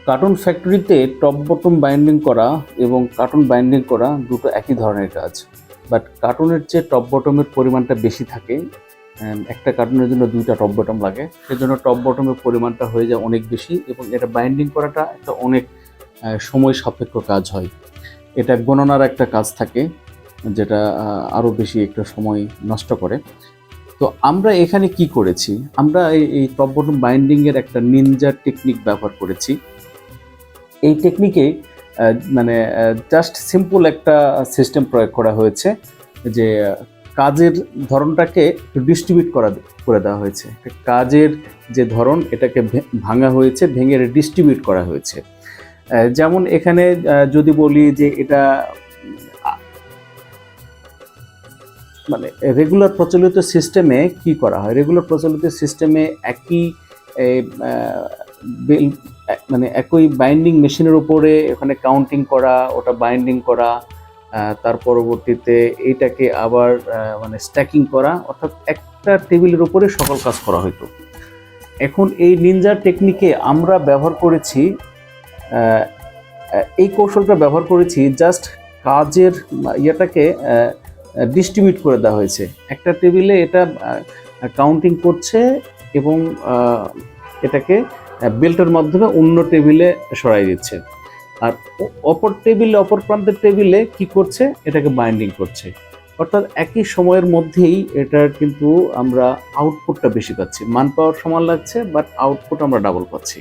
Cartoon ফ্যাক্টরিতে top bottom binding করা এবং কার্টুন বাইন্ডিং করা দুটো একই ধরনের কাজ, বাট কার্টুনের চেয়ে টপ বটমের পরিমাণটা বেশি থাকে। একটা কার্টুনের জন্য দুইটা টপ বটম লাগে, সেজন্য টপ বটমের পরিমাণটা হয়ে যায় অনেক বেশি এবং এটা বাইন্ডিং করাটা একটা অনেক সময় সাপেক্ষ কাজ হয়। এটা গণনার একটা কাজ থাকে, যেটা আরও বেশি একটা সময় নষ্ট করে। তো আমরা এখানে কি করেছি, আমরা এই টপ বটম বাইন্ডিংয়ের একটা নিনজা টেকনিক ব্যবহার করেছি। এই টেকনিকে মানে জাস্ট সিম্পল একটা সিস্টেম প্রয়োগ করা হয়েছে, যে কাজের ধরনটাকে ডিস্ট্রিবিউট করে দেওয়া হয়েছে। কাজের যে ধরন এটাকে ভাঙা হয়েছে, ভেঙে ডিস্ট্রিবিউট করা হয়েছে। যেমন এখানে যদি বলি যে এটা মানে রেগুলার প্রচলিত সিস্টেমে কি করা হয়, রেগুলার প্রচলিত সিস্টেমে একই মানে একই বাইন্ডিং মেশিনের উপরে ওখানে কাউন্টিং করা, ওটা বাইন্ডিং করা, তার পরবর্তীতে এইটাকে আবার মানে স্ট্যাকিং করা, অর্থাৎ একটা টেবিলের উপরে সকল কাজ করা হতো। এখন এই নিনজা টেকনিকে আমরা ব্যবহার করেছি, এই কৌশলটা ব্যবহার করেছি জাস্ট কাজের ইয়েটাকে ডিস্ট্রিবিউট করে দেওয়া হয়েছে। একটা টেবিলে এটা কাউন্টিং করছে এবং এটাকে বেল্টের মাধ্যমে অন্য টেবিলে সরাই দিচ্ছে, আর অপর প্রান্তের টেবিলে কি করছে, এটাকে বাইন্ডিং করছে। অর্থাৎ একই সময়ের মধ্যেই এটার কিন্তু আমরা আউটপুটটা বেশি পাচ্ছি, মান পাওয়ার সমান লাগছে, বাট আউটপুট আমরা ডাবল পাচ্ছি।